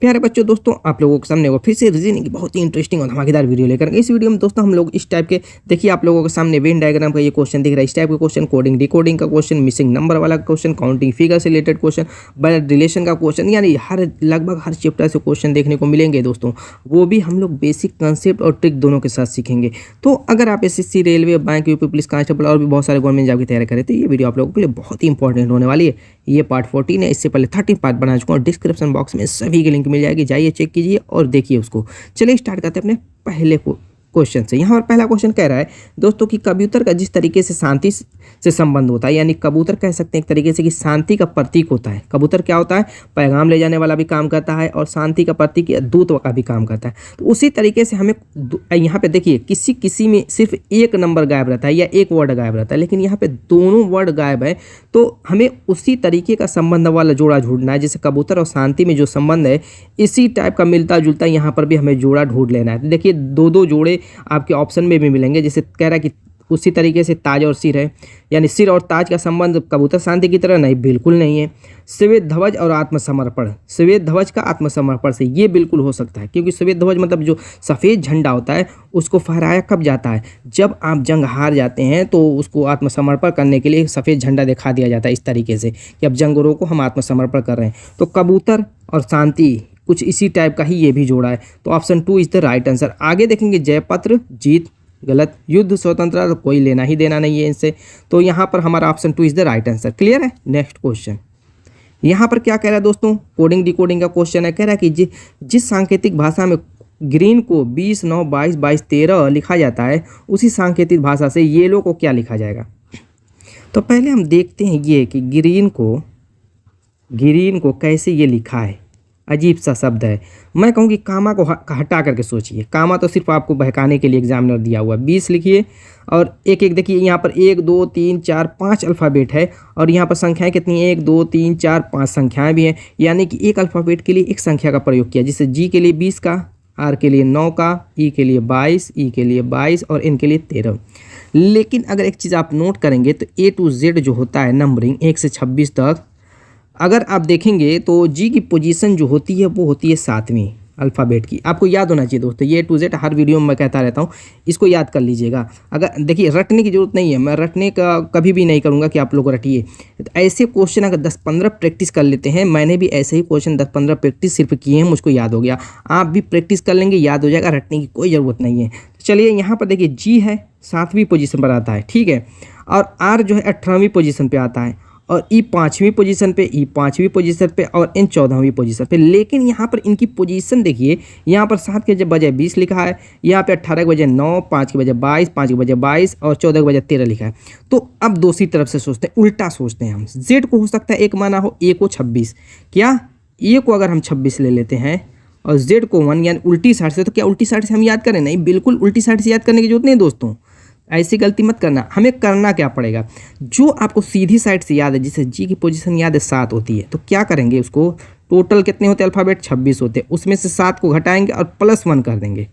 प्यारे बच्चों, दोस्तों आप लोगों के सामने वो फिर से रीजनिंग की बहुत ही इंटरेस्टिंग और धमाकेदार वीडियो लेकर इस वीडियो में दोस्तों हम लोग इस टाइप के देखिए आप लोगों के सामने वेन डायग्राम का ये क्वेश्चन दिख रहा है। इस टाइप का क्वेश्चन, कोडिंग डिकोडिंग का क्वेश्चन, मिसिंग नंबर वाला क्वेश्चन, काउंटिंग फिगर से रिलेटेड क्वेश्चन, ब्लड रिलेशन का क्वेश्चन, यानी लगभग हर चैप्टर से क्वेश्चन देखने को मिलेंगे दोस्तों। वो भी हम लोग बेसिक कंसेप्ट और ट्रिक दोनों के साथ सीखेंगे। तो अगर आप SSC, railway, bank, UP police constable और भी बहुत सारे गवर्नमेंट जॉब की तैयारी करें तो ये वीडियो आप लोगों के लिए बहुत ही इंपॉर्टेंट होने वाली है। ये पार्ट 14 है, इससे पहले 13 पार्ट बना चुका हूँ। डिस्क्रिप्शन बॉक्स में सभी की लिंक मिल जाएगी, जाइए चेक कीजिए और देखिए उसको। चलिए स्टार्ट करते हैं अपने पहले क्वेश्चन से। यहाँ पर पहला क्वेश्चन कह रहा है दोस्तों कि कबूतर का जिस तरीके से शांति से संबंध होता है, यानी कबूतर कह सकते हैं एक तरीके से कि शांति का प्रतीक होता है। कबूतर क्या होता है? पैगाम ले जाने वाला भी काम करता है और शांति का प्रतीक या दूत का भी काम करता है। तो उसी तरीके से हमें यहाँ पे देखिए किसी में सिर्फ एक नंबर गायब रहता है या एक वर्ड गायब रहता है, लेकिन यहाँ पे दोनों वर्ड गायब है। तो हमें उसी तरीके का संबंध वाला जोड़ा ढूंढना है। जैसे कबूतर और शांति में जो संबंध है, इसी टाइप का मिलता जुलता यहाँ पर भी हमें जोड़ा ढूंढ लेना है। तो देखिए दो जोड़े आपके ऑप्शन में भी मिलेंगे। जैसे कह रहा है कि उसी तरीके से ताज और सिर है, यानी सिर और ताज का संबंध कबूतर शांति की तरह नहीं, बिल्कुल नहीं है। श्वेत ध्वज और आत्मसमर्पण, श्वेत ध्वज का आत्मसमर्पण से ये बिल्कुल हो सकता है, क्योंकि श्वेत ध्वज मतलब जो सफ़ेद झंडा होता है उसको फहराया कब जाता है? जब आप जंग हार जाते हैं तो उसको आत्मसमर्पण करने के लिए सफ़ेद झंडा दिखा दिया जाता है इस तरीके से कि अब जंग रोको, हम आत्मसमर्पण कर रहे हैं। तो कबूतर और शांति कुछ इसी टाइप का ही ये भी जोड़ा है। तो option 2 is the right answer. आगे देखेंगे जयपत्र, जीत, गलत। युद्ध, स्वतंत्रता, तो कोई लेना ही देना नहीं है इनसे। तो यहाँ पर हमारा option 2 is the right answer. Clear है? नेक्स्ट क्वेश्चन यहाँ पर क्या कह रहा है दोस्तों? कोडिंग डिकोडिंग का क्वेश्चन है। कह रहा है कि जिस सांकेतिक भाषा में ग्रीन को 20, 9, 22, 22, 13 लिखा जाता है, उसी सांकेतिक भाषा से येलो को क्या लिखा जाएगा? तो पहले हम देखते हैं ये कि ग्रीन को कैसे ये लिखा है। अजीब सा शब्द है। मैं कहूँ कि कामा को हटा करके सोचिए। कामा तो सिर्फ आपको बहकाने के लिए एग्जामिनर दिया हुआ। 20 लिखिए और एक एक देखिए, यहाँ पर 1, 2, 3, 4, 5 अल्फ़ाबेट है और यहाँ पर संख्याएं कितनी है? 1, 2, 3, 4, 5 संख्याएं भी हैं, यानी कि एक अल्फ़ाबेट के लिए एक संख्या का प्रयोग किया। जिससे जी के लिए 20 का, आर के लिए 9 का, ई के लिए 22, ई के लिए 22 और एन के लिए 13। लेकिन अगर एक चीज़ आप नोट करेंगे तो ए टू जेड जो होता है नंबरिंग 1 से 26 तक, अगर आप देखेंगे तो जी की पोजीशन जो होती है वो होती है 7वीं अल्फ़ाबेट की। आपको याद होना चाहिए दोस्तों, ये टू जेड हर वीडियो में मैं कहता रहता हूँ, इसको याद कर लीजिएगा। अगर देखिए रटने की ज़रूरत नहीं है, मैं रटने का कभी भी नहीं करूँगा कि आप लोग रटिए। तो ऐसे क्वेश्चन अगर 10-15 प्रैक्टिस कर लेते हैं, मैंने भी ऐसे ही क्वेश्चन 10-15 प्रैक्टिस सिर्फ किए हैं, मुझको याद हो गया। आप भी प्रैक्टिस कर लेंगे, याद हो जाएगा, रटने की कोई ज़रूरत नहीं है। तो चलिए यहाँ पर देखिए जी है 7वीं पोजीशन पर आता है, ठीक है, और आर जो है 18वीं पोजीशन पर आता है, और ई 5वीं पोजीशन पे, ई 5वीं पोजीशन पे और एन 14वीं पोजीशन पे। लेकिन यहाँ पर इनकी पोजीशन देखिए, यहाँ पर 7 के बजाय 20 लिखा है, यहाँ पे 18 के बजाय 9, 5 के बजाय 22, 5 के बजाय 22 और 14 के बजाय 13 लिखा है। तो अब दूसरी तरफ से सोचते हैं, उल्टा सोचते हैं हम। जेड को हो सकता है 1 माना हो, ए को 26, क्या ए को अगर हम 26 ले लेते हैं और जेड को 1, यानी उल्टी साइड से, तो क्या उल्टी साइड से हम याद करें? नहीं, बिल्कुल उल्टी साइड से याद करने की जरूरत नहीं दोस्तों। ऐसी गलती मत करना। हमें करना क्या पड़ेगा? जो आपको सीधी साइड से याद है, जिसे जी की पोजीशन याद है 7 होती है, तो क्या करेंगे? उसको टोटल कितने होते हैं अल्फ़ाबेट? 26 होते हैं, उसमें से 7 को घटाएंगे और +1 कर देंगे,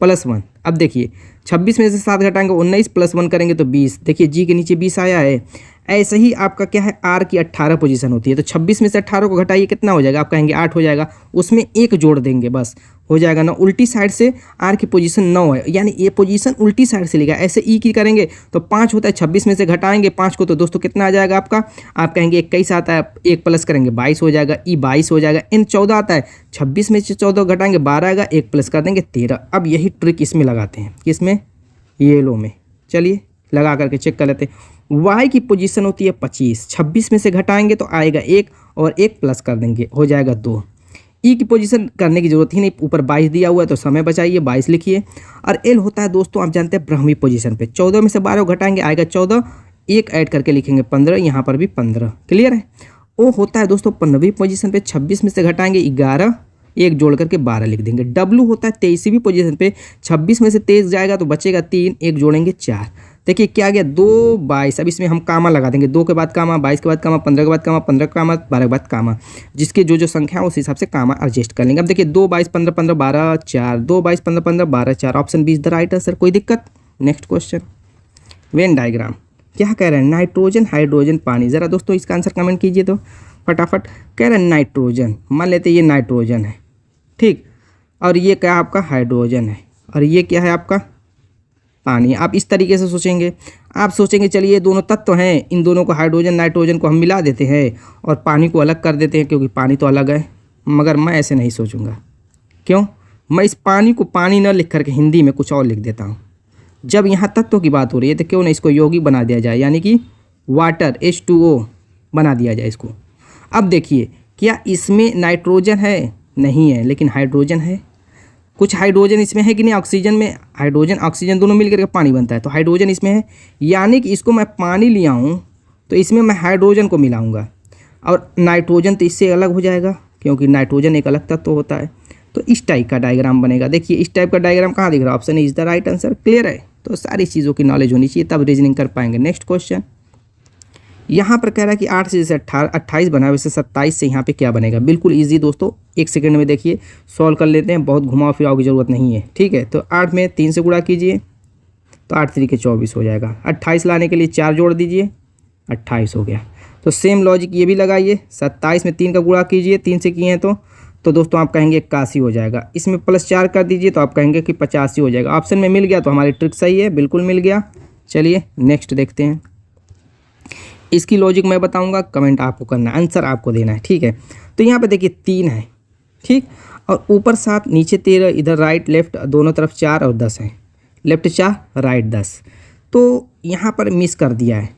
+1। अब देखिए 26 में से 7 घटाएंगे 19, +1 करेंगे तो 20। देखिए जी के नीचे 20 आया है। ऐसे ही आपका क्या है, आर की 18 पोजीशन होती है, तो 26 में से 18 को घटाइए, कितना हो जाएगा? आप कहेंगे 8 हो जाएगा, उसमें 1 जोड़ देंगे, बस हो जाएगा ना। उल्टी साइड से आर की पोजीशन 9 है, यानी ये पोजीशन उल्टी साइड से लिखा है। ऐसे ई की करेंगे तो 5 होता है, 26 में से घटाएंगे 5 को, तो दोस्तों कितना आ जाएगा आपका? आप कहेंगे 21 आता है, 1 प्लस करेंगे 22 हो जाएगा, ई 22 हो जाएगा। एन 14 आता है, 26 में से 14 घटाएंगे 12 आएगा, 1 प्लस कर देंगे 13। अब यही ट्रिक इसमें लगाते हैं, किसमें? येलो में। चलिए लगा करके चेक कर लेते हैं। वाई की पोजीशन होती है 25, 26 में से घटाएंगे तो आएगा 1 और 1 प्लस कर देंगे, हो जाएगा 2। ई की पोजीशन करने की जरूरत ही नहीं, ऊपर 22 दिया हुआ है तो समय बचाइए, 22 लिखिए। और एल होता है दोस्तों, आप जानते हैं ब्रह्मी पोजीशन पे, 14 में से 12 घटाएंगे आएगा 14, 1 ऐड करके लिखेंगे 15, यहाँ पर भी 15। क्लियर है? ओ होता है दोस्तों 15वीं पोजीशन पे, 26 में से घटाएंगे 11, 1 जोड़ करके 12 लिख देंगे। डब्लू होता है 23वीं पोजीशन पे, 26 में से 23 जाएगा तो बचेगा 3, 1 जोड़ेंगे 4। देखिए क्या आ गया? 2, 22। अब इसमें हम कामा लगा देंगे, 2 के बाद कामा, 22 के बाद कामा, 15 के बाद कामा, 15 कामा, 12 के बाद कामा। जिसके जो संख्या है उस हिसाब से कामा एडजस्ट कर लेंगे। अब देखिए 2, 22, 15, 15, 12, 4, 2, 22, 15, 15, 12, 4। Option 20 the right answer. कोई दिक्कत? नेक्स्ट क्वेश्चन, वेन डायग्राम क्या कह रहे हैं? नाइट्रोजन, हाइड्रोजन, पानी। ज़रा दोस्तों इसका आंसर कमेंट कीजिए। तो फटाफट। कह रहे नाइट्रोजन, मान लेते ये नाइट्रोजन है, ठीक, और ये क्या आपका हाइड्रोजन है, और ये क्या है आपका पानी। आप इस तरीके से सोचेंगे, आप सोचेंगे चलिए ये दोनों तत्व हैं, इन दोनों को हाइड्रोजन नाइट्रोजन को हम मिला देते हैं और पानी को अलग कर देते हैं क्योंकि पानी तो अलग है। मगर मैं ऐसे नहीं सोचूंगा। क्यों? मैं इस पानी को पानी न लिख करके हिंदी में कुछ और लिख देता हूँ। जब यहाँ तत्वों की बात हो रही है तो क्यों ना इसको यौगिक बना दिया जाए, यानी कि वाटर H2O बना दिया जाए इसको। अब देखिए क्या इसमें नाइट्रोजन है? नहीं है, लेकिन हाइड्रोजन है। कुछ हाइड्रोजन इसमें है कि नहीं? ऑक्सीजन में हाइड्रोजन ऑक्सीजन दोनों मिलकर के पानी बनता है, तो हाइड्रोजन इसमें है, यानी कि इसको मैं पानी लिया हूँ तो इसमें मैं हाइड्रोजन को मिलाऊंगा और नाइट्रोजन तो इससे अलग हो जाएगा क्योंकि नाइट्रोजन एक अलग तत्व होता है। तो इस टाइप का डायग्राम बनेगा। देखिए इस टाइप का डायग्राम कहाँ दिख रहा है? Option is the right answer. Clear है? तो सारी चीज़ों की नॉलेज होनी चाहिए, तब रीजनिंग कर पाएंगे। नेक्स्ट क्वेश्चन यहाँ पर कह रहा है कि 8 से जैसे 28 बना है वैसे 27 से यहाँ पे क्या बनेगा? बिल्कुल इजी दोस्तों, 1 सेकंड में देखिए सॉल्व कर लेते हैं, बहुत घुमाव फिराव की ज़रूरत नहीं है। ठीक है, तो 8 में 3 से गुणा कीजिए तो 8 3 के 24 हो जाएगा। 28 लाने के लिए 4 जोड़ दीजिए, 28 हो गया। तो सेम लॉजिक ये भी लगाइए, 27 में 3 का गुणा कीजिए, 3 से किए हैं तो दोस्तों आप कहेंगे 81 हो जाएगा। इसमें +4 कर दीजिए तो आप कहेंगे कि 85 हो जाएगा। ऑप्शन में मिल गया तो हमारी ट्रिक सही है, बिल्कुल मिल गया। चलिए नेक्स्ट देखते हैं। इसकी लॉजिक मैं बताऊंगा, कमेंट आपको करना है, आंसर आपको देना है। ठीक है, तो यहाँ पे देखिए 3 है, ठीक, और ऊपर 7 नीचे 13, इधर राइट लेफ्ट दोनों तरफ 4 और 10 है, लेफ्ट 4 राइट 10। तो यहाँ पर मिस कर दिया है,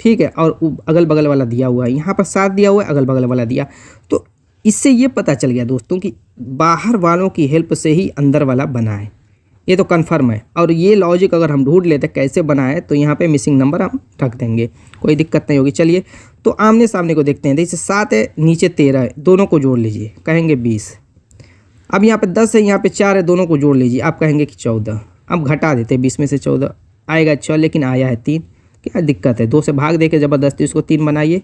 ठीक है, और अगल बगल वाला दिया हुआ है, यहाँ पर 7 दिया हुआ है, अगल बगल वाला दिया। तो इससे ये पता चल गया दोस्तों कि बाहर वालों की हेल्प से ही अंदर वाला बना है, ये तो कन्फर्म है। और ये लॉजिक अगर हम ढूंढ लेते कैसे बना है तो यहाँ पे मिसिंग नंबर हम रख देंगे, कोई दिक्कत नहीं होगी। चलिए तो आमने सामने को देखते हैं। जैसे 7 है, नीचे 13 है, दोनों को जोड़ लीजिए, कहेंगे 20। अब यहाँ पे 10 है, यहाँ पे 4 है, दोनों को जोड़ लीजिए, आप कहेंगे कि 14। अब घटा देते हैं 20 में से 14, आएगा 6, लेकिन आया है 3। क्या दिक्कत है? 2 से भाग दे के ज़बरदस्ती उसको 3 बनाइए।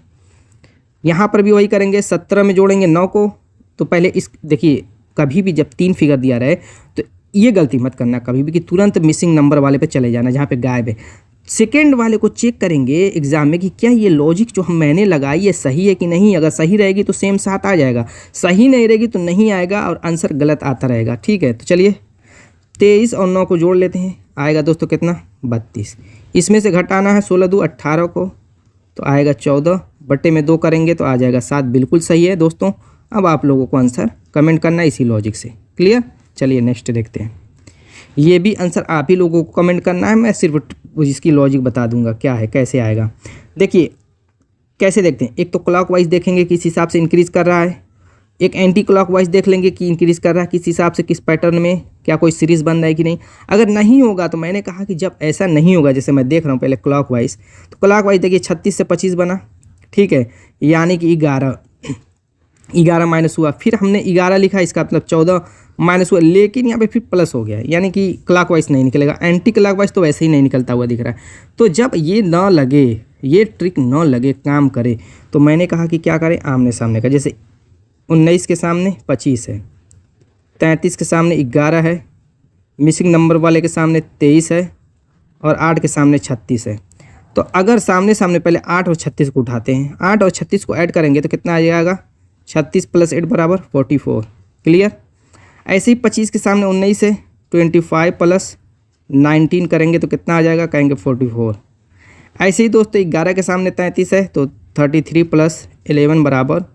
यहाँ पर भी वही करेंगे, 17 में जोड़ेंगे 9 को। तो पहले इस देखिए, कभी भी जब 3 फिगर दिया रहे तो ये गलती मत करना कभी भी कि तुरंत मिसिंग नंबर वाले पे चले जाना जहाँ पे गायब है। सेकेंड वाले को चेक करेंगे एग्जाम में कि क्या ये लॉजिक जो मैंने लगाई ये सही है कि नहीं। अगर सही रहेगी तो सेम 7 आ जाएगा, सही नहीं रहेगी तो नहीं आएगा और आंसर गलत आता रहेगा। ठीक है, तो चलिए 23 और 9 को जोड़ लेते हैं, आएगा दोस्तों कितना? 32। इसमें से घटाना है 16 2 18 को, तो आएगा 14, बट्टे में 2 करेंगे तो आ जाएगा 7। बिल्कुल सही है दोस्तों। अब आप लोगों को आंसर कमेंट करना है इसी लॉजिक से। क्लियर? चलिए नेक्स्ट देखते हैं। ये भी आंसर आप ही लोगों को कमेंट करना है, मैं सिर्फ इसकी लॉजिक बता दूंगा क्या है, कैसे आएगा। देखिए कैसे देखते हैं, एक तो क्लॉकवाइज देखेंगे किस हिसाब से इंक्रीज़ कर रहा है, एक एंटी क्लॉकवाइज देख लेंगे कि इंक्रीज़ कर रहा है किस हिसाब से, किस पैटर्न में, क्या कोई सीरीज़ बन रहा है कि नहीं। अगर नहीं होगा तो मैंने कहा कि जब ऐसा नहीं होगा, जैसे मैं देख रहा हूँ पहले क्लॉकवाइज, तो क्लॉकवाइज देखिए 36 से 25 बना, ठीक है, यानी कि 11 माइनस हुआ, फिर हमने 11 लिखा, इसका मतलब 14 माइनस हुआ, लेकिन यहाँ पे फिर प्लस हो गया, यानी कि क्लॉकवाइज नहीं निकलेगा। एंटी क्लॉकवाइज तो वैसे ही नहीं निकलता हुआ दिख रहा है। तो जब ये ना लगे, ये ट्रिक ना लगे, काम करे, तो मैंने कहा कि क्या करें, आमने सामने का। जैसे 19 के सामने 25 है, 33 के सामने 11 है, मिसिंग नंबर वाले के सामने 23 है और 8 के सामने 36 है। तो अगर सामने सामने पहले 8 और 36 को उठाते हैं, 8 और 36 को ऐड करेंगे तो कितना आ जाएगा? 36 + 8 = 44। क्लियर? ऐसे ही 25 के सामने 19 है, 25 + 19 करेंगे तो कितना आ जाएगा? कहेंगे 44। ऐसे ही दोस्तों 11 के सामने 33 है, तो 33 + 11 =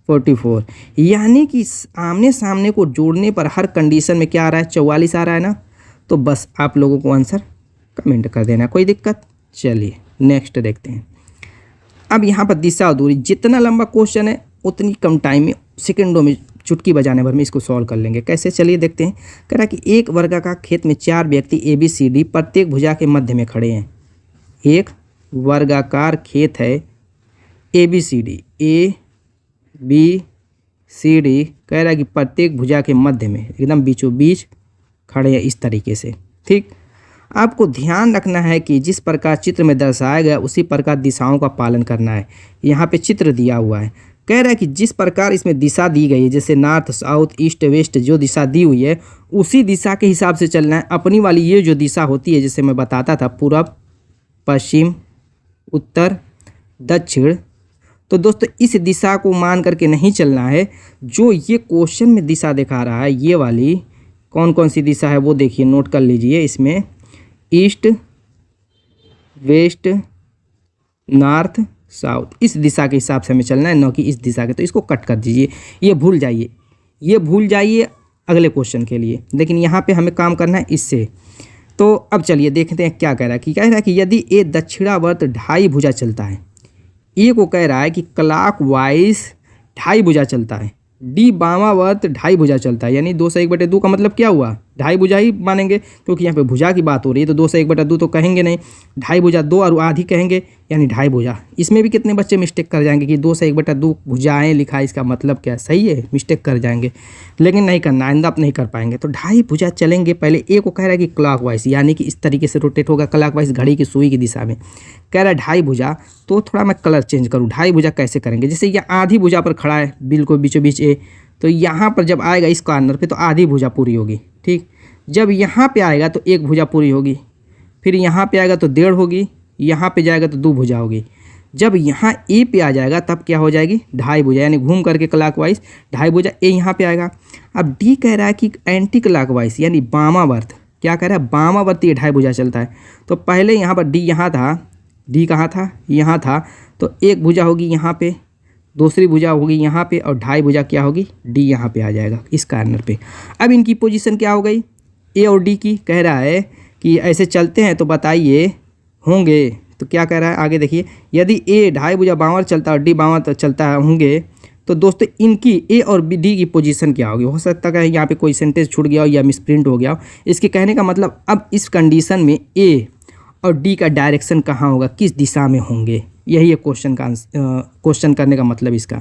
44। यानी कि आमने सामने को जोड़ने पर हर कंडीशन में क्या आ रहा है? 44 आ रहा है ना। तो बस आप लोगों को आंसर कमेंट कर देना, कोई दिक्कत। चलिए नेक्स्ट देखते हैं। अब यहाँ पर दिशा और दूरी, जितना लंबा क्वेश्चन है उतनी कम टाइम में, सेकंडों में, चुटकी बजाने भर में इसको सॉल्व कर लेंगे। कैसे? चलिए देखते हैं। कह रहा कि एक वर्गाकार खेत में 4 व्यक्ति ABCD प्रत्येक भुजा के मध्य में खड़े हैं। एक वर्गाकार खेत है ABCD, ABCD, कह रहा है कि प्रत्येक भुजा के मध्य में, एकदम बीचों बीच खड़े हैं इस तरीके से। ठीक, आपको ध्यान रखना है कि जिस प्रकार चित्र में दर्शाया गया उसी प्रकार दिशाओं का पालन करना है। यहाँ पे चित्र दिया हुआ है, कह रहा है कि जिस प्रकार इसमें दिशा दी गई है, जैसे नॉर्थ साउथ ईस्ट वेस्ट जो दिशा दी हुई है उसी दिशा के हिसाब से चलना है। अपनी वाली ये जो दिशा होती है, जैसे मैं बताता था, पूरब पश्चिम उत्तर दक्षिण, तो दोस्तों इस दिशा को मान करके नहीं चलना है। जो ये क्वेश्चन में दिशा दिखा रहा है, ये वाली कौन कौन सी दिशा है वो देखिए, नोट कर लीजिए। इसमें ईस्ट, वेस्ट, नॉर्थ, साउथ, इस दिशा के हिसाब से हमें चलना है, न कि इस दिशा के। तो इसको कट कर दीजिए, ये भूल जाइए, ये भूल जाइए अगले क्वेश्चन के लिए। लेकिन यहाँ पे हमें काम करना है इससे। तो अब चलिए देखते हैं क्या कह रहा है। कि कह रहा है कि यदि ए दक्षिणावर्त 2.5 भुजा चलता है, ए को कह रहा है कि क्लॉक वाइज 2.5 भुजा चलता है, डी वामावर्त 2.5 भुजा चलता है, यानी 2 से 1/2 का मतलब क्या हुआ, 2.5 भुजा ही मानेंगे, क्योंकि यहाँ पे भुजा की बात हो रही है। तो 2 से 1/2 तो कहेंगे नहीं, 2.5 भुजा 2 और आधी कहेंगे, यानी 2.5 भुजा। इसमें भी कितने बच्चे मिस्टेक कर जाएंगे कि 2 से 1/2 भुजाएँ लिखा है, इसका मतलब क्या सही है, मिस्टेक कर जाएंगे। लेकिन नहीं करना, आइंदा आप नहीं कर पाएंगे। तो 2.5 भुजा चलेंगे। पहले ए को कह रहा है कि क्लॉक वाइज, यानी कि इस तरीके से रोटेट होगा क्लॉक वाइज, घड़ी की सुई की दिशा में। कह रहा है 2.5 भुजा, तो थोड़ा मैं कलर चेंज करूँ। 2.5 भुजा कैसे करेंगे, जैसे ये आधी भुजा पर खड़ा है बिल्कुल बीचों बीच ए, तो यहाँ पर जब आएगा इस कॉर्नर पे तो आधी भुजा पूरी होगी, ठीक। जब यहाँ पे आएगा तो 1 भुजा पूरी होगी, फिर यहाँ पे आएगा तो 1.5 होगी, यहाँ पे जाएगा तो 2 भुजा होगी। जब यहाँ ए पे आ जाएगा तब क्या हो जाएगी, 2.5 भुजा, यानी घूम करके क्लॉकवाइज 2.5 भुजा। ए यहाँ पे आएगा। अब डी कह रहा है कि एंटी क्लॉकवाइज, यानी वामावर्त, क्या कह रहा है, वामावर्त ये 2.5 भुजा चलता है। तो पहले यहाँ पर डी यहाँ था, डी कहाँ था, यहाँ था, तो 1 भुजा होगी यहाँ पे, दूसरी भुजा होगी यहाँ पे, और 2.5 भुजा क्या होगी, डी यहाँ पे आ जाएगा इस कॉर्नर पे। अब इनकी पोजीशन क्या हो गई, ए और डी की। कह रहा है कि ऐसे चलते हैं तो बताइए होंगे, तो क्या कह रहा है आगे देखिए। यदि ए 2.5 भुजा बाँवर चलता है और डी बाँवर चलता है होंगे, तो दोस्तों इनकी ए और डी की पोजीशन क्या होगी। हो सकता है यहाँ पे कोई सेंटेंस छूट गया हो या मिसप्रिंट हो गया हो। इसके कहने का मतलब अब इस कंडीशन में ए और डी का डायरेक्शन कहाँ होगा, किस दिशा में होंगे, यही है क्वेश्चन का क्वेश्चन करने का मतलब इसका।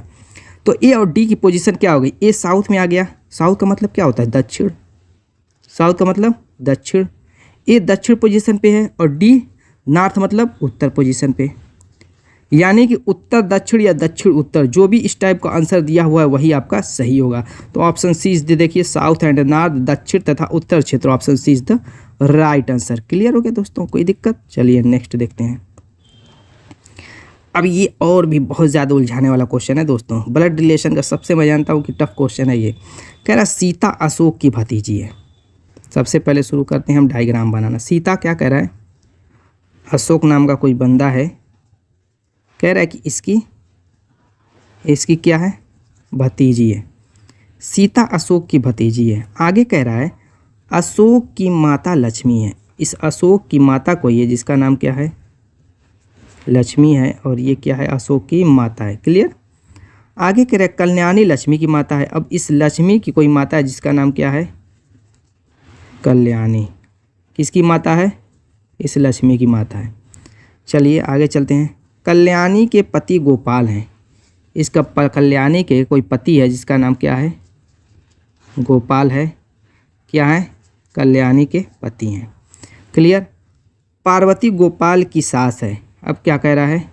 तो ए और डी की पोजीशन क्या हो गई, ए साउथ में आ गया। साउथ का मतलब क्या होता है, दक्षिण। साउथ का मतलब दक्षिण। ए दक्षिण पोजीशन पे है और डी नॉर्थ मतलब उत्तर पोजीशन पे, यानी कि उत्तर दक्षिण या दक्षिण उत्तर, जो भी इस टाइप का आंसर दिया हुआ है वही आपका सही होगा। तो ऑप्शन सी इज द, देखिए साउथ एंड नॉर्थ, दक्षिण तथा उत्तर क्षेत्र, option C is the right answer. Clear हो गया दोस्तों, कोई दिक्कत। चलिए नेक्स्ट देखते हैं। अब ये और भी बहुत ज़्यादा उलझाने वाला क्वेश्चन है दोस्तों, ब्लड रिलेशन का सबसे मैं जानता हूँ कि टफ क्वेश्चन है ये। कह रहा सीता अशोक की भतीजी है। सबसे पहले शुरू करते हैं हम डायग्राम बनाना। सीता क्या कह रहा है, अशोक नाम का कोई बंदा है, कह रहा है कि इसकी क्या है, भतीजी है। सीता अशोक की भतीजी है। आगे कह रहा है अशोक की माता लक्ष्मी है। इस अशोक की माता को, ये जिसका नाम क्या है, लक्ष्मी है, और ये क्या है, अशोक की माता है। क्लियर। आगे कह रहा है कल्याणी लक्ष्मी की माता है। अब इस लक्ष्मी की कोई माता है जिसका नाम क्या है, कल्याणी। किसकी माता है, इस लक्ष्मी की माता है। चलिए आगे चलते हैं। कल्याणी के पति गोपाल हैं। इसका कल्याणी के कोई पति है जिसका नाम क्या है, गोपाल है। क्या है, कल्याणी के पति हैं। क्लियर। पार्वती गोपाल की सास है। अब क्या कह रहा है,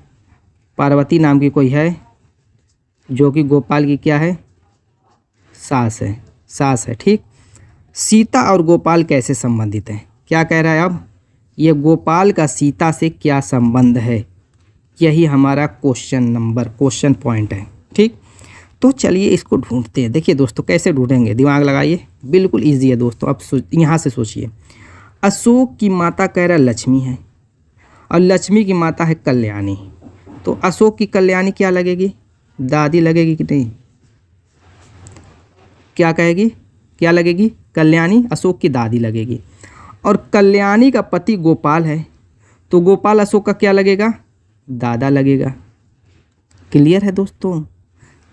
पार्वती नाम की कोई है जो कि गोपाल की क्या है, सास है, सास है, ठीक। सीता और गोपाल कैसे संबंधित हैं, क्या कह रहा है, अब ये गोपाल का सीता से क्या संबंध है, यही हमारा क्वेश्चन पॉइंट है, ठीक। तो चलिए इसको ढूंढते हैं। देखिए दोस्तों कैसे ढूंढेंगे, दिमाग लगाइए, बिल्कुल इजी है दोस्तों। अब यहाँ से सोचिए, अशोक की माता कह रहा लक्ष्मी है और लक्ष्मी की माता है कल्याणी। तो अशोक की कल्याणी क्या लगेगी, दादी लगेगी कि नहीं, क्या कहेगी, क्या लगेगी, कल्याणी अशोक की दादी लगेगी। और कल्याणी का पति गोपाल है, तो गोपाल अशोक का क्या लगेगा, दादा लगेगा। क्लियर है दोस्तों,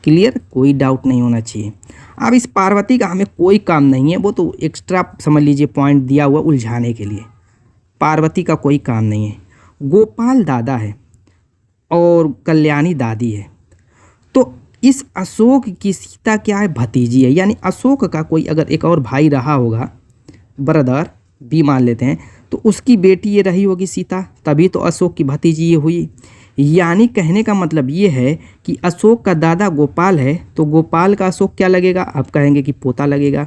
क्लियर, कोई डाउट नहीं होना चाहिए। अब इस पार्वती का हमें कोई काम नहीं है, वो तो एक्स्ट्रा समझ लीजिए पॉइंट दिया हुआ उलझाने के लिए। पार्वती का कोई काम नहीं है। गोपाल दादा है और कल्याणी दादी है। तो इस अशोक की सीता क्या है, भतीजी है। यानी अशोक का कोई अगर एक और भाई रहा होगा, ब्रदर भी मान लेते हैं, तो उसकी बेटी ये रही होगी सीता, तभी तो अशोक की भतीजी ये हुई। यानी कहने का मतलब ये है कि अशोक का दादा गोपाल है, तो गोपाल का अशोक क्या लगेगा, आप कहेंगे कि पोता लगेगा।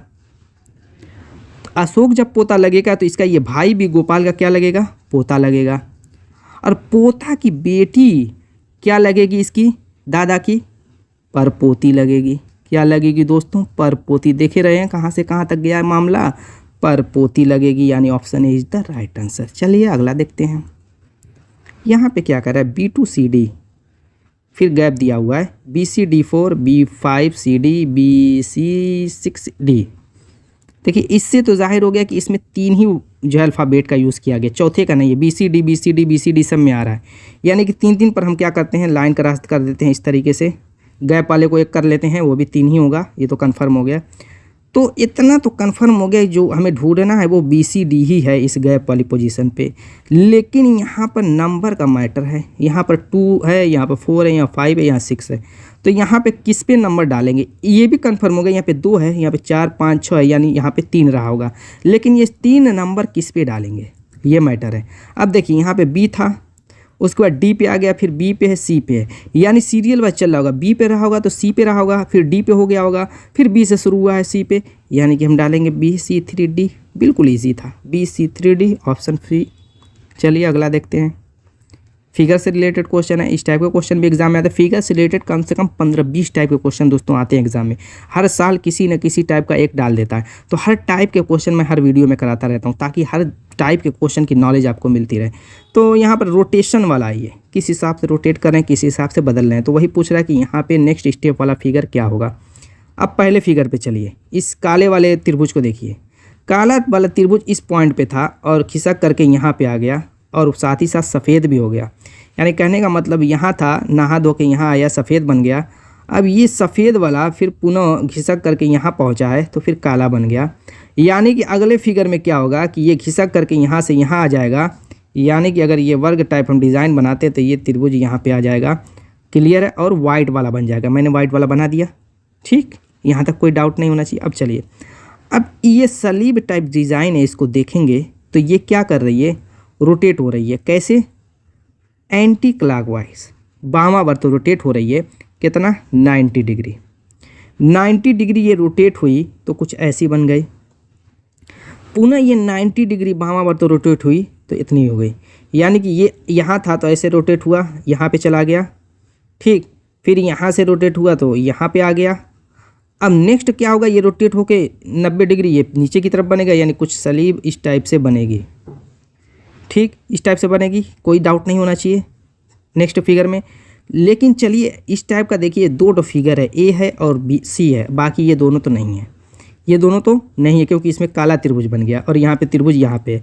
तो अशोक जब पोता लगेगा तो इसका ये भाई भी गोपाल का क्या लगेगा, पोता लगेगा। और पोता की बेटी क्या लगेगी इसकी, दादा की परपोती लगेगी। क्या लगेगी दोस्तों? परपोती। देखे रहे हैं कहाँ से कहाँ तक गया है मामला, परपोती लगेगी, यानी option A is the right answer. चलिए अगला देखते हैं। यहाँ पे क्या कर रहा है, B2CD, फिर गैप दिया हुआ है BC-D4, B5CD, BC6D। देखिए इससे तो जाहिर हो गया कि इसमें 3 ही जो है अल्फ़ाबेट का यूज़ किया गया, चौथे का नहीं है। BCD BCD BCD सब में आ रहा है, यानी कि 3 पर हम क्या करते हैं, लाइन क्रॉस कर देते हैं इस तरीके से, गैप वाले को एक कर लेते हैं, वो भी 3 ही होगा, ये तो कन्फर्म हो गया। तो इतना तो कन्फर्म हो गया, जो हमें ढूंढना है वो BCD ही है इस गैप वाली पोजीशन पे। लेकिन यहाँ पर नंबर का मैटर है, यहाँ पर 2 है, यहाँ पर 4 है, यहाँ 5 है, यहाँ 6 है। तो यहाँ पे किस पे नंबर डालेंगे, ये भी कंफर्म हो गया। यहाँ पे 2 है, यहाँ पे 4 5 6 है, यानी यहाँ पे 3 रहा होगा। लेकिन ये 3 नंबर किस पे डालेंगे, ये मैटर है। अब देखिए यहाँ पे B था, उसके बाद D पे आ गया, फिर B पे है, C पे है, यानी सीरियल वाइज चल रहा होगा। B पे रहा होगा तो C पे रहा होगा, फिर D पे हो गया होगा, फिर B से शुरू हुआ है C पे, यानी कि हम डालेंगे BC3D। बिल्कुल ईजी था, BC3D ऑप्शन फ्री। चलिए अगला देखते हैं। फिगर से रिलेटेड क्वेश्चन है, इस टाइप के क्वेश्चन भी एग्जाम में आते हैं। फिगर से रिलेटेड कम से कम 15-20 टाइप के क्वेश्चन दोस्तों आते हैं एग्जाम में। हर साल किसी न किसी टाइप का एक डाल देता है, तो हर टाइप के क्वेश्चन मैं हर वीडियो में कराता रहता हूँ, ताकि हर टाइप के क्वेश्चन की नॉलेज आपको मिलती रहे। तो यहाँ पर रोटेशन वाला आइए, किस हिसाब से रोटेट कर रहे हैं, किस हिसाब से बदल रहे हैं, तो वही पूछ रहा है कि यहाँ पे नेक्स्ट स्टेप वाला फिगर क्या होगा। अब पहले फिगर पे चलिए, इस काले वाले त्रिभुज को देखिए। काला वाला त्रिभुज इस पॉइंट पे था और खिसक करके यहाँ पे आ गया, और साथ ही साथ सफ़ेद भी हो गया। यानी कहने का मतलब यहाँ था, नहा धो के यहाँ आया, सफ़ेद बन गया। अब ये सफ़ेद वाला फिर पुनः घिसक करके यहाँ पहुँचा है, तो फिर काला बन गया। यानी कि अगले फिगर में क्या होगा कि ये घिसक करके यहाँ से यहाँ आ जाएगा, यानी कि अगर ये वर्ग टाइप हम डिज़ाइन बनाते तो ये त्रिभुज यहाँ पे आ जाएगा। क्लियर है? और वाइट वाला बन जाएगा, मैंने वाइट वाला बना दिया। ठीक, यहाँ तक कोई डाउट नहीं होना चाहिए। अब चलिए, अब ये सलीब टाइप डिज़ाइन है, इसको देखेंगे तो ये क्या कर रही है, रोटेट हो रही है। कैसे? एंटी क्लॉकवाइज, वामावर्त रोटेट हो रही है। कितना? 90 डिग्री। 90 डिग्री ये रोटेट हुई तो कुछ ऐसी बन गई। पुनः ये 90 डिग्री वामावर्त रोटेट हुई तो इतनी हो गई। यानी कि ये यहाँ था तो ऐसे रोटेट हुआ, यहाँ पे चला गया। ठीक, फिर यहाँ से रोटेट हुआ तो यहाँ पे आ गया। अब नेक्स्ट क्या होगा, ये रोटेट होके 90 डिग्री ये नीचे की तरफ बनेगा, यानी कुछ सलीब इस टाइप से बनेगी। ठीक, इस टाइप से बनेगी, कोई डाउट नहीं होना चाहिए नेक्स्ट फिगर में। लेकिन चलिए इस टाइप का देखिए, 2 फिगर है, ए है और C है, बाकी ये दोनों तो नहीं है, ये दोनों तो नहीं है, क्योंकि इसमें काला त्रिभुज बन गया और यहाँ पे त्रिभुज यहाँ पे।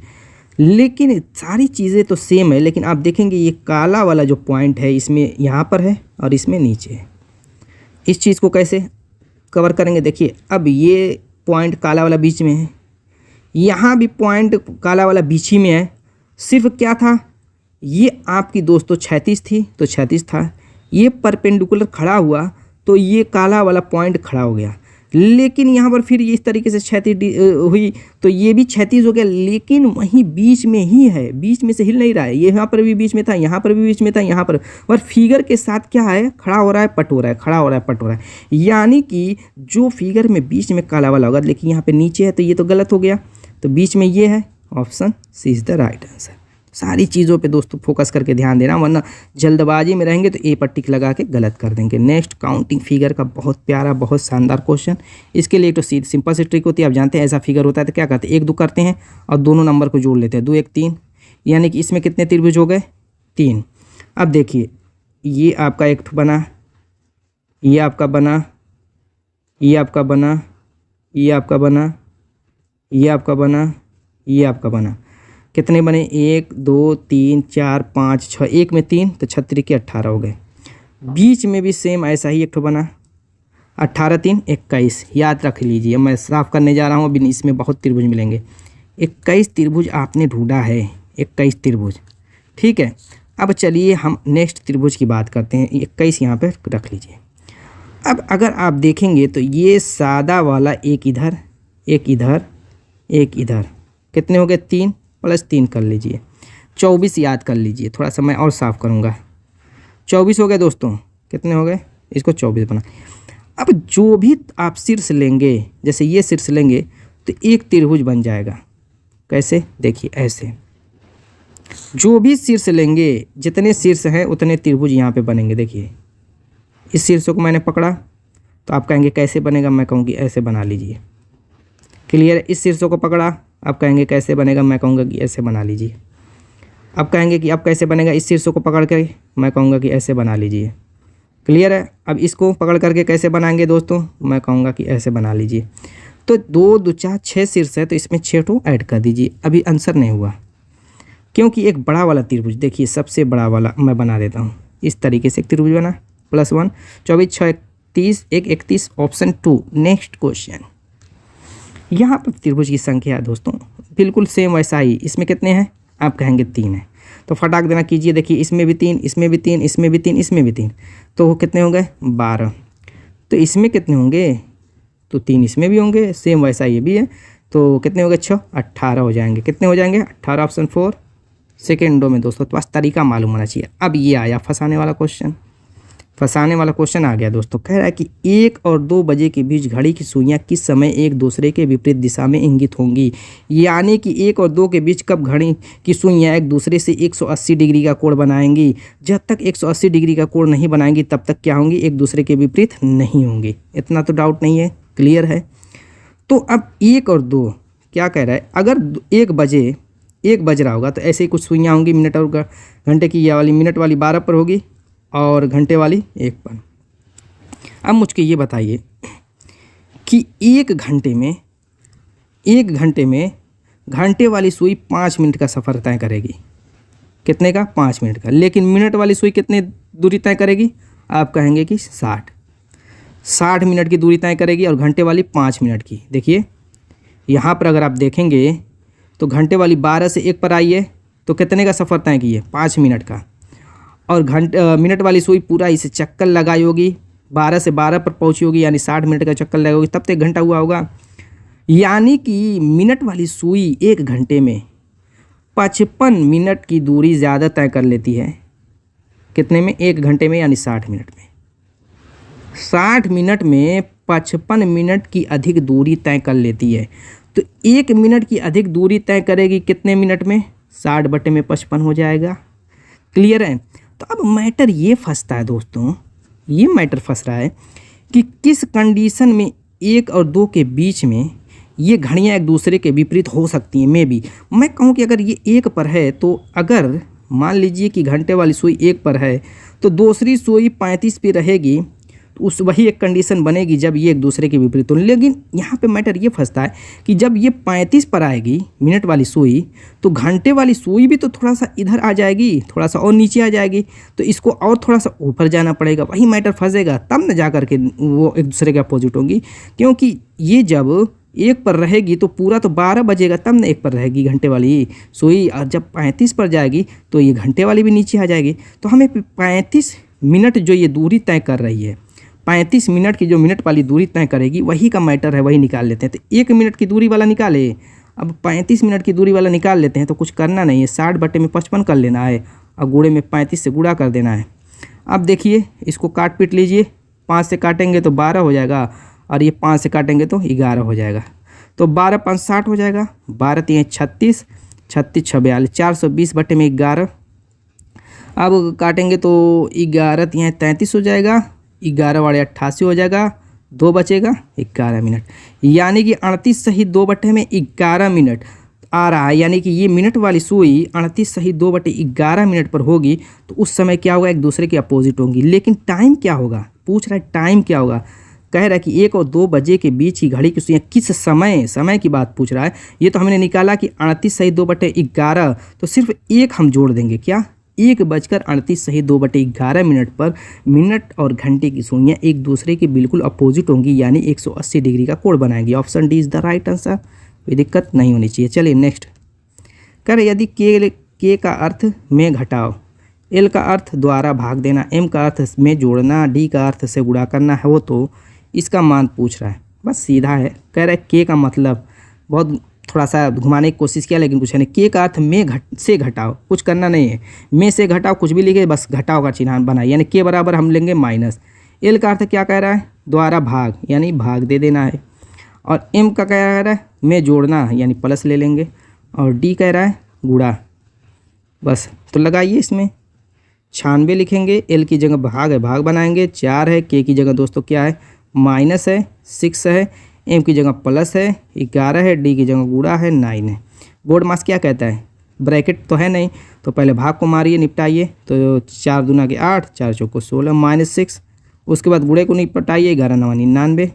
लेकिन सारी चीज़ें तो सेम है, लेकिन आप देखेंगे ये काला वाला जो पॉइंट है इसमें यहाँ पर है और इसमें नीचे है। इस चीज़ को कैसे कवर करेंगे, देखिए अब ये पॉइंट काला वाला बीच में है, यहाँ भी पॉइंट काला वाला बीच ही में है। सिर्फ क्या था, ये आपकी दोस्तों क्षैतिज थी तो क्षैतिज था, ये परपेंडिकुलर खड़ा हुआ तो ये काला वाला पॉइंट खड़ा हो गया। लेकिन यहाँ पर फिर ये इस तरीके से क्षैतिज हुई तो ये भी क्षैतिज हो गया, लेकिन वहीं बीच में ही है, बीच में से हिल नहीं रहा है। ये यहाँ पर भी बीच में था, यहाँ पर भी बीच में था, यहाँ पर, और फिगर के साथ क्या है, खड़ा हो रहा है, पट हो रहा है, खड़ा हो रहा है, पट हो रहा है। यानी कि जो फिगर में बीच में काला वाला होगा, लेकिन यहाँ पे नीचे है तो ये तो गलत हो गया, तो बीच में ये है। Option C is the right answer. सारी चीज़ों पे दोस्तों फोकस करके ध्यान देना, वरना जल्दबाजी में रहेंगे तो ए पर टिक लगा के गलत कर देंगे। नेक्स्ट काउंटिंग फिगर का बहुत प्यारा, बहुत शानदार क्वेश्चन। इसके लिए तो सिंपल सी ट्रिक होती है, आप जानते हैं ऐसा फिगर होता है तो क्या करते हैं, 1 2 करते हैं और दोनों नंबर को जोड़ लेते हैं, 2 1 3, यानी कि इसमें कितने त्रिभुज हो गए, 3। अब देखिए ये आपका एक बना, ये आपका बना, ये आपका बना, ये आपका बना, ये आपका बना, ये आपका बना। कितने बने, 1 2 3 4 5 6, एक में 3 तो 6 3 18 हो गए। बीच में भी सेम ऐसा ही एक बना, 18 3 21। याद रख लीजिए, मैं साफ करने जा रहा हूँ, अभी इसमें बहुत त्रिभुज मिलेंगे। 21 त्रिभुज आपने ढूंढा है, 21 त्रिभुज। ठीक है, अब चलिए हम नेक्स्ट त्रिभुज की बात करते हैं। 21 यहाँ पर रख लीजिए। अब अगर आप देखेंगे तो ये सादा वाला एक इधर, एक इधर, एक इधर, कितने हो गए, 3 + 3 कर लीजिए, 24 याद कर लीजिए। थोड़ा सा मैं और साफ़ करूँगा, 24 हो गए दोस्तों। कितने हो गए, इसको 24 बना। अब जो भी आप शीर्ष लेंगे, जैसे ये शीर्ष लेंगे तो एक त्रिभुज बन जाएगा। कैसे, देखिए ऐसे, जो भी शीर्ष लेंगे, जितने शीर्ष हैं उतने त्रिभुज यहाँ पे बनेंगे। देखिए इस शीर्ष को मैंने पकड़ा तो आप कहेंगे कैसे बनेगा, मैं कहूँगी ऐसे बना लीजिए। क्लियर है। इस शीर्ष को पकड़ा, आप कहेंगे कैसे बनेगा, मैं कहूँगा कि ऐसे बना लीजिए। अब कहेंगे कि अब कैसे बनेगा, इस शीर्ष को पकड़ के मैं कहूँगा कि ऐसे बना लीजिए। क्लियर है। अब इसको पकड़ करके कैसे बनाएंगे दोस्तों, मैं कहूँगा कि ऐसे बना लीजिए। तो 2 2 4 6 शीर्ष है, तो इसमें 6 ठो ऐड कर दीजिए। अभी आंसर नहीं हुआ क्योंकि एक बड़ा वाला त्रिभुज, देखिए सबसे बड़ा वाला मैं बना देता हूँ। इस तरीके से एक त्रिभुज बना, +1 24 6 30 1 31, ऑप्शन 2। नेक्स्ट क्वेश्चन, यहाँ पर त्रिभुज की संख्या दोस्तों बिल्कुल सेम वैसा ही, इसमें कितने हैं, आप कहेंगे 3 है, तो फटाक देना कीजिए। देखिए इसमें भी 3, इसमें भी 3, इसमें भी 3, इसमें भी 3, तो वो कितने हो गए 12। तो इसमें कितने होंगे, तो 3 इसमें भी होंगे, सेम वैसा ये भी है, तो कितने हो गए 6 18 हो जाएंगे। कितने हो जाएंगे 18, ऑप्शन 4 सेकेंडों में दोस्तों। तो बस तरीका मालूम होना चाहिए। अब ये आया फंसाने वाला क्वेश्चन, फंसाने वाला क्वेश्चन आ गया दोस्तों। कह रहा है कि 1 और 2 बजे के बीच घड़ी की सुइयां किस समय एक दूसरे के विपरीत दिशा में इंगित होंगी। यानी कि 1 और 2 के बीच कब घड़ी की सुइयां एक दूसरे से 180 डिग्री का कोण बनाएंगी। जब तक 180 डिग्री का कोण नहीं बनाएंगी तब तक क्या होंगी, एक दूसरे के विपरीत नहीं होंगी। इतना तो डाउट नहीं है, क्लियर है। तो अब 1 और 2 क्या कह रहा है, अगर 1 बज रहा होगा तो ऐसे ही कुछ सुइयां होंगी मिनट और घंटे की। यह वाली मिनट वाली 12 पर होगी और घंटे वाली 1 पर। अब मुझको ये बताइए कि 1 घंटे में घंटे वाली सुई 5 मिनट का सफ़र तय करेगी। कितने का, 5 मिनट का। लेकिन मिनट वाली सुई कितनी दूरी तय करेगी, आप कहेंगे कि 60 मिनट की दूरी तय करेगी और घंटे वाली 5 मिनट की। देखिए यहाँ पर अगर आप देखेंगे तो घंटे वाली 12 से 1 पर आई है, तो कितने का सफ़र तय की है, 5 मिनट का। और मिनट वाली सुई पूरा इसे चक्कर लगाई होगी, 12 से 12 पर पहुंची होगी, यानी 60 मिनट का चक्कर लगाई होगी, तब तक 1 घंटा हुआ होगा। यानी कि मिनट वाली सुई 1 घंटे में 55 मिनट की दूरी ज़्यादा तय कर लेती है। कितने में, 1 घंटे में, यानी 60 मिनट में। 60 मिनट में 55 मिनट की अधिक दूरी तय कर लेती है। तो 1 मिनट की अधिक दूरी तय करेगी कितने मिनट में, 60/55 हो जाएगा। क्लियर है। तो अब मैटर ये फंसता है दोस्तों, ये मैटर फंस रहा है कि किस कंडीशन में 1 और 2 के बीच में ये घड़ियाँ एक दूसरे के विपरीत हो सकती हैं। मैं कहूँ कि अगर ये 1 पर है, तो अगर मान लीजिए कि घंटे वाली सुई 1 पर है तो दूसरी सुई 35 पे रहेगी, तो उस वही एक कंडीशन बनेगी जब ये एक दूसरे के विपरीत हो। लेकिन यहाँ पे मैटर ये फंसता है कि जब ये 35 पर आएगी मिनट वाली सुई, तो घंटे वाली सुई भी तो थोड़ा सा इधर आ जाएगी, थोड़ा सा और नीचे आ जाएगी, तो इसको और थोड़ा सा ऊपर जाना पड़ेगा। वही मैटर फंसेगा, तब न जा करके वो एक दूसरे के अपोजिट होंगी। क्योंकि ये जब 1 पर रहेगी तो पूरा तो 12 बजेगा, तब न 1 पर रहेगी घंटे वाली सुई। और जब 35 पर जाएगी तो ये घंटे वाली भी नीचे आ जाएगी। तो हमें 35 मिनट जो ये दूरी तय कर रही है, 35 मिनट की जो मिनट वाली दूरी तय करेगी, वही का मैटर है, वही निकाल लेते हैं। तो 1 मिनट की दूरी वाला निकाले, अब 35 मिनट की दूरी वाला निकाल लेते हैं। तो कुछ करना नहीं है, 60/55 कर लेना है और गुणे में 35 से गुणा कर देना है। अब देखिए इसको काट पीट लीजिए, 5 से काटेंगे तो 12 हो जाएगा, और ये 5 से काटेंगे तो 11 हो जाएगा। तो 12 5 60 हो जाएगा, 12 3 36, 36 6 42, 420/11। अब काटेंगे तो 11 3 33 हो जाएगा, 11 वाले 88 हो जाएगा, 2 बचेगा 11 मिनट। यानी कि 38 सही 2/11 मिनट आ रहा है। यानी कि ये मिनट वाली सुई 38 सही 2/11 मिनट पर होगी, तो उस समय क्या होगा, एक दूसरे के अपोजिट होंगी। लेकिन टाइम क्या होगा, पूछ रहा है टाइम क्या होगा। कह रहा है कि 1 और 2 बजे के बीच की घड़ी की सुइयां किस समय की बात पूछ रहा है। ये तो हमने निकाला कि 38 सही 2/11, तो सिर्फ 1 हम जोड़ देंगे, क्या 1:38 सही 2/11 मिनट पर मिनट और घंटे की सुइयां एक दूसरे के बिल्कुल अपोजिट होंगी, यानी 180 डिग्री का कोण बनाएंगी। Option D is the right answer, कोई दिक्कत नहीं होनी चाहिए। चलिए नेक्स्ट। कह रहे यदि के का अर्थ में घटाओ, एल का अर्थ द्वारा भाग देना, एम का अर्थ में जोड़ना, डी का अर्थ से गुणा करना हो तो इसका मान पूछ रहा है। बस सीधा है। कह रहा है के का मतलब, बहुत थोड़ा सा घुमाने की कोशिश किया लेकिन कुछ नहीं। के का अर्थ में से घटाओ, कुछ करना नहीं है। में से घटाओ, कुछ भी लिखे, बस घटाओ का चिन्ह बनाए, यानी के बराबर हम लेंगे माइनस। एल का अर्थ क्या कह रहा है, द्वारा भाग, यानी भाग दे देना है। और एम का कह रहा है में जोड़ना, यानी प्लस ले लेंगे। और डी कह रहा है गुणा। बस तो लगाइए इसमें, 96 लिखेंगे, एल की जगह भाग है भाग बनाएंगे, 4 है, के की जगह दोस्तों क्या है माइनस है, 6 है, एम की जगह प्लस है, 11 है, डी की जगह गुणा है, 9 है। बोर्ड मास क्या कहता है, ब्रैकेट तो है नहीं, तो पहले भाग को मारिए निपटाइए, तो 4 दूना के 8, 4 चौको 16 -6, उसके बाद गुणे को निपटाइए, 11 9 99,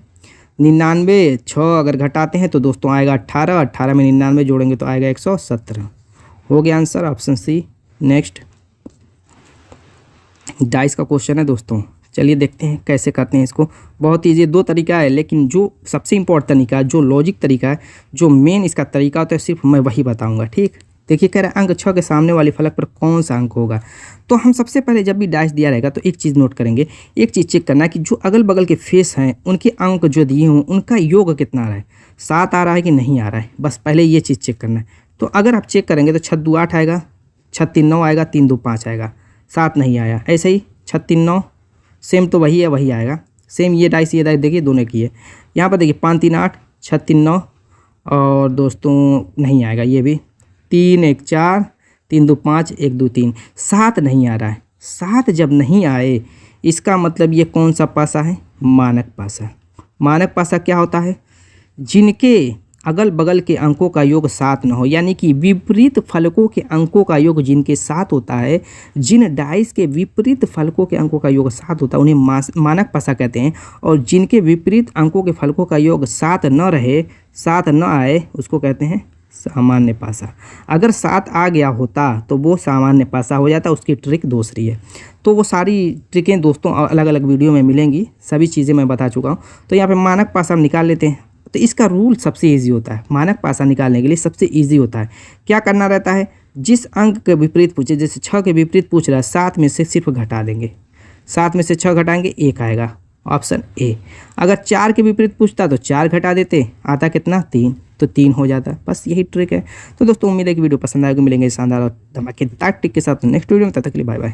99 6 अगर घटाते हैं तो दोस्तों आएगा 18, 18 में 99 जोड़ेंगे तो आएगा 117। हो गया answer option C. Next dice का क्वेश्चन है दोस्तों, चलिए देखते हैं कैसे करते हैं इसको। बहुत ईजी, 2 तरीका है, लेकिन जो सबसे इम्पोर्टेंट तरीका है, जो लॉजिक तरीका है, जो मेन इसका तरीका होता है, सिर्फ मैं वही बताऊंगा। ठीक, देखिए कह रहा है अंक 6 के सामने वाली फलक पर कौन सा अंक होगा। तो हम सबसे पहले जब भी डाइस दिया रहेगा तो एक चीज़ नोट करेंगे, एक चीज़ चेक करना है कि जो अगल बगल के फेस हैं उनके अंक जो दिए हों उनका योग कितना आ रहा है, 7 आ रहा है कि नहीं आ रहा है, बस पहले ये चीज़ चेक करना है। तो अगर आप चेक करेंगे तो 6 2 8 आएगा, 6 3 9 आएगा, 3 2 5 आएगा, 7 नहीं आया। ऐसे ही 6 3 9 सेम तो वही है, वही आएगा सेम। ये डाइस देखिए दोनों की है, यहाँ पर देखिए 5 3 8, 6 3 9 और दोस्तों नहीं आएगा ये भी, 3 1 4, 3 2 5, 1 2 3, 7 नहीं आ रहा है। 7 जब नहीं आए इसका मतलब ये कौन सा पासा है, मानक पासा। मानक पासा क्या होता है, जिनके अगल बगल के अंकों का योग 7 न हो, यानी कि विपरीत फलकों के अंकों का योग जिनके 7 होता है, जिन डाइस के विपरीत फलकों के अंकों का योग 7 होता है उन्हें मानक पासा कहते हैं। और जिनके विपरीत अंकों के फलकों का योग 7 न रहे, 7 न आए, उसको कहते हैं सामान्य पासा। अगर 7 आ गया होता तो वो सामान्य पासा हो जाता, उसकी ट्रिक दूसरी है। तो वो सारी ट्रिकें दोस्तों अलग अलग वीडियो में मिलेंगी, सभी चीज़ें मैं बता चुका हूँ। तो यहाँ पे मानक पासा हम निकाल लेते हैं। तो इसका रूल सबसे इजी होता है, मानक पासा निकालने के लिए सबसे इजी होता है। क्या करना रहता है, जिस अंक के विपरीत पूछे, जैसे 6 के विपरीत पूछ रहा है, 7 में से सिर्फ घटा देंगे, 7 में से 6 घटाएंगे 1 आएगा, ऑप्शन ए। अगर 4 के विपरीत पूछता तो 4 घटा देते, आता कितना 3, तो 3 हो जाता। बस यही ट्रिक है। तो दोस्तों उम्मीद है कि वीडियो पसंद आएगा, मिलेंगे शानदार और धमाकेदार ट्रिक के साथ नेक्स्ट वीडियो में, तब तक के लिए बाय बाय।